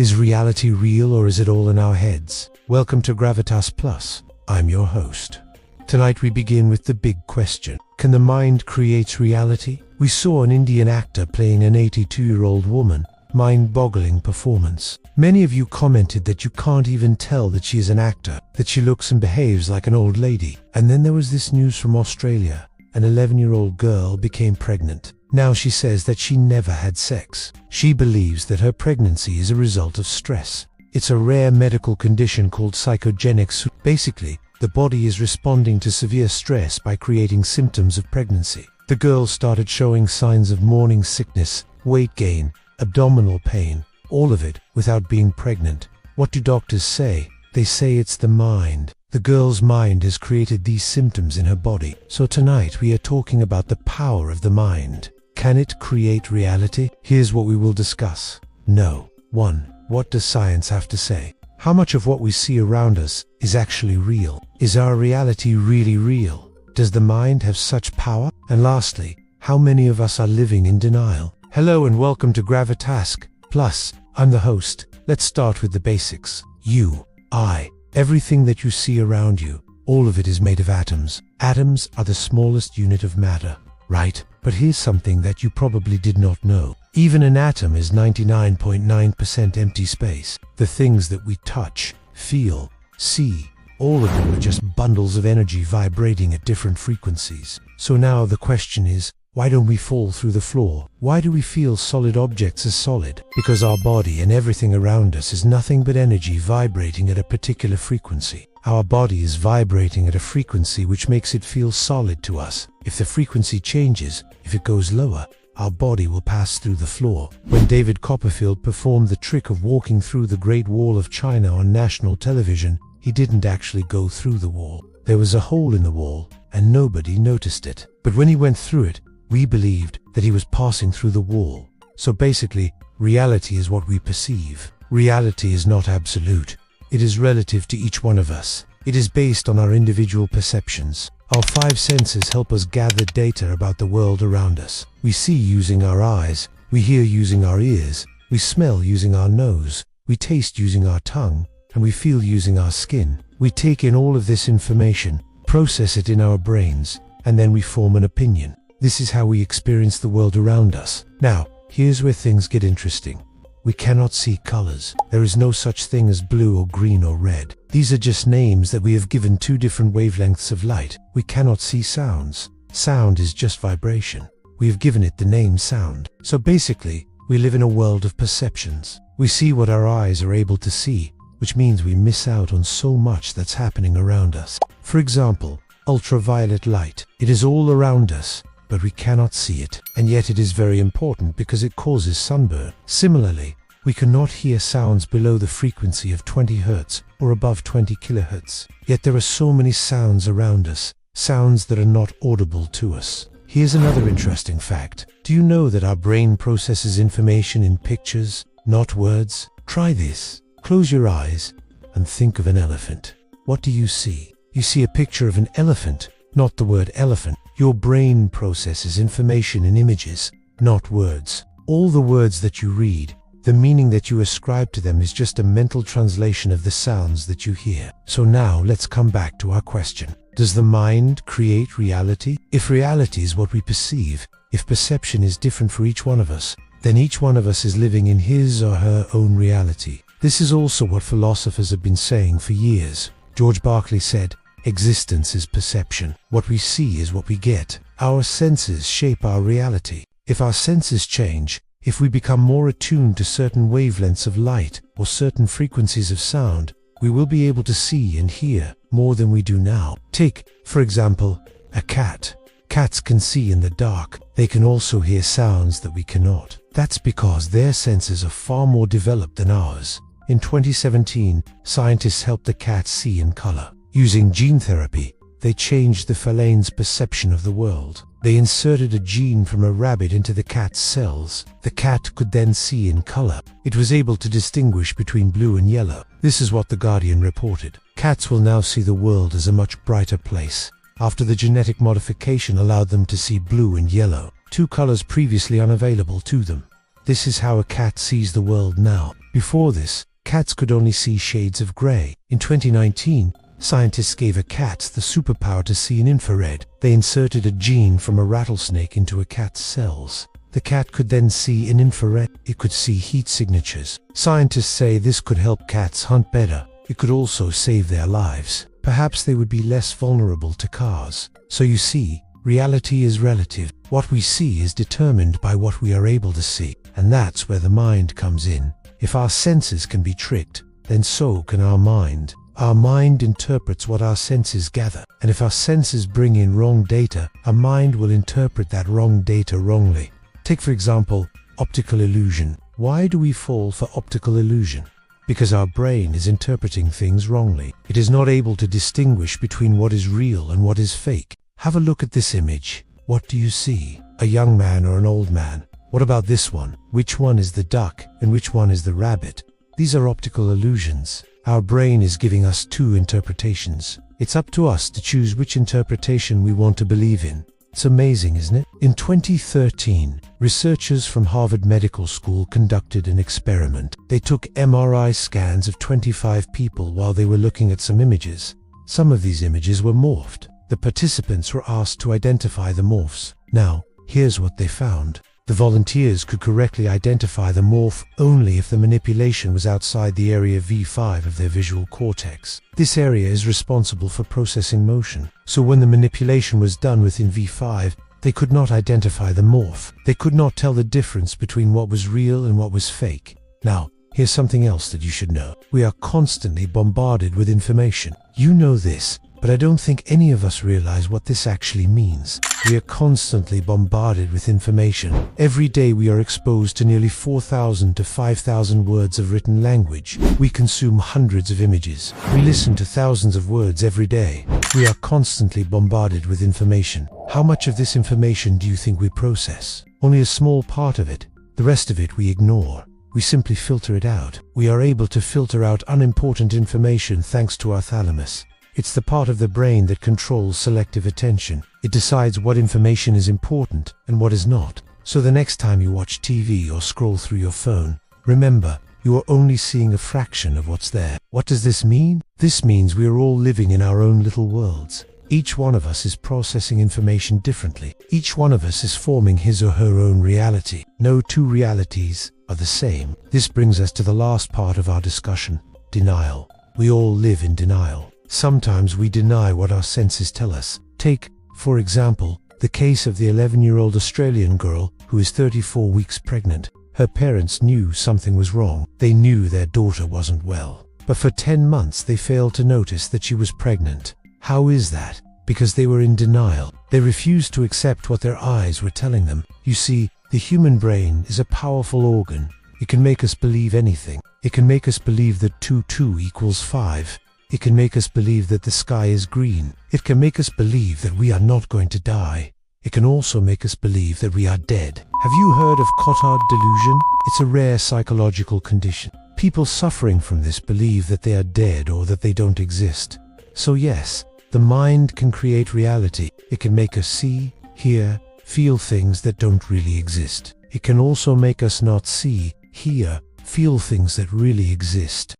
Is reality real or is it all in our heads? Welcome to Gravitas Plus. I'm your host. Tonight we begin with the big question. Can the mind create reality? We saw an Indian actor playing an 82-year-old woman. Mind-boggling performance. Many of you commented that you can't even tell that she is an actor, that she looks and behaves like an old lady. And then there was this news from Australia. An 11-year-old girl became pregnant. Now she says that she never had sex. She believes that her pregnancy is a result of stress. It's a rare medical condition called psychogenic. Basically, the body is responding to severe stress by creating symptoms of pregnancy. The girl started showing signs of morning sickness, weight gain, abdominal pain, all of it without being pregnant. What do doctors say? They say it's the mind. The girl's mind has created these symptoms in her body. So tonight we are talking about the power of the mind. Can it create reality? Here's what we will discuss. No. 1. What does science have to say? How much of what we see around us is actually real? Is our reality really real? Does the mind have such power? And lastly, how many of us are living in denial? Hello and welcome to Gravitas Plus. I'm the host. Let's start with the basics. You, I, everything that you see around you, all of it is made of atoms. Atoms are the smallest unit of matter, right? But here's something that you probably did not know. Even an atom is 99.9% empty space. The things that we touch, feel, see, all of them are just bundles of energy vibrating at different frequencies. So now the question is, why don't we fall through the floor? Why do we feel solid objects as solid? Because our body and everything around us is nothing but energy vibrating at a particular frequency. Our body is vibrating at a frequency which makes it feel solid to us. If the frequency changes, if it goes lower, our body will pass through the floor. When David Copperfield performed the trick of walking through the Great Wall of China on national television, he didn't actually go through the wall. There was a hole in the wall, and nobody noticed it. But when he went through it, we believed that he was passing through the wall. So basically, reality is what we perceive. Reality is not absolute. It is relative to each one of us. It is based on our individual perceptions. Our 5 senses help us gather data about the world around us. We see using our eyes, we hear using our ears, we smell using our nose, we taste using our tongue, and we feel using our skin. We take in all of this information, process it in our brains, and then we form an opinion. This is how we experience the world around us. Now, here's where things get interesting. We cannot see colors. There is no such thing as blue or green or red. These are just names that we have given 2 different wavelengths of light. We cannot see sounds. Sound is just vibration. We have given it the name sound. So basically, we live in a world of perceptions. We see what our eyes are able to see, which means we miss out on so much that's happening around us. For example, ultraviolet light. It is all around us, but we cannot see it. And yet it is very important because it causes sunburn. Similarly, we cannot hear sounds below the frequency of 20 Hz or above 20 kHz. Yet there are so many sounds around us, sounds that are not audible to us. Here's another interesting fact. Do you know that our brain processes information in pictures, not words? Try this. Close your eyes and think of an elephant. What do you see? You see a picture of an elephant, not the word elephant. Your brain processes information in images, not words. All the words that you read, the meaning that you ascribe to them is just a mental translation of the sounds that you hear. So now let's come back to our question. Does the mind create reality? If reality is what we perceive, if perception is different for each one of us, then each one of us is living in his or her own reality. This is also what philosophers have been saying for years. George Berkeley said, "Existence is perception. What we see is what we get. Our senses shape our reality. If our senses change, if we become more attuned to certain wavelengths of light or certain frequencies of sound, we will be able to see and hear more than we do now." Take, for example, a cat. Cats can see in the dark. They can also hear sounds that we cannot. That's because their senses are far more developed than ours. In 2017, scientists helped the cat see in color. Using gene therapy, they changed the feline's perception of the world. They inserted a gene from a rabbit into the cat's cells. The cat could then see in color. It was able to distinguish between blue and yellow. This is what The Guardian reported. Cats will now see the world as a much brighter place, after the genetic modification allowed them to see blue and yellow, 2 colors previously unavailable to them. This is how a cat sees the world now. Before this, cats could only see shades of grey. In 2019, scientists gave a cat the superpower to see in infrared. They inserted a gene from a rattlesnake into a cat's cells. The cat could then see in infrared. It could see heat signatures. Scientists say this could help cats hunt better. It could also save their lives. Perhaps they would be less vulnerable to cars. So you see, reality is relative. What we see is determined by what we are able to see. And that's where the mind comes in. If our senses can be tricked, then so can our mind. Our mind interprets what our senses gather. And if our senses bring in wrong data, our mind will interpret that wrong data wrongly. Take, for example, optical illusion. Why do we fall for optical illusion? Because our brain is interpreting things wrongly. It is not able to distinguish between what is real and what is fake. Have a look at this image. What do you see? A young man or an old man? What about this one? Which one is the duck and which one is the rabbit? These are optical illusions. Our brain is giving us two interpretations. It's up to us to choose which interpretation we want to believe in. It's amazing, isn't it? In 2013, researchers from Harvard Medical School conducted an experiment. They took MRI scans of 25 people while they were looking at some images. Some of these images were morphed. The participants were asked to identify the morphs. Now, here's what they found. The volunteers could correctly identify the morph only if the manipulation was outside the area V5 of their visual cortex. This area is responsible for processing motion. So when the manipulation was done within V5, they could not identify the morph. They could not tell the difference between what was real and what was fake. Now, here's something else that you should know. We are constantly bombarded with information. You know this, but I don't think any of us realize what this actually means. We are constantly bombarded with information. Every day we are exposed to nearly 4,000 to 5,000 words of written language. We consume hundreds of images. We listen to thousands of words every day. We are constantly bombarded with information. How much of this information do you think we process? Only a small part of it. The rest of it we ignore. We simply filter it out. We are able to filter out unimportant information thanks to our thalamus. It's the part of the brain that controls selective attention. It decides what information is important and what is not. So the next time you watch TV or scroll through your phone, remember, you are only seeing a fraction of what's there. What does this mean? This means we are all living in our own little worlds. Each one of us is processing information differently. Each one of us is forming his or her own reality. No two realities are the same. This brings us to the last part of our discussion, denial. We all live in denial. Sometimes we deny what our senses tell us. Take, for example, the case of the 11-year-old Australian girl who is 34 weeks pregnant. Her parents knew something was wrong. They knew their daughter wasn't well. But for 10 months they failed to notice that she was pregnant. How is that? Because they were in denial. They refused to accept what their eyes were telling them. You see, the human brain is a powerful organ. It can make us believe anything. It can make us believe that 2 = 5. It can make us believe that the sky is green. It can make us believe that we are not going to die. It can also make us believe that we are dead. Have you heard of Cotard delusion? It's a rare psychological condition. People suffering from this believe that they are dead or that they don't exist. So yes, the mind can create reality. It can make us see, hear, feel things that don't really exist. It can also make us not see, hear, feel things that really exist.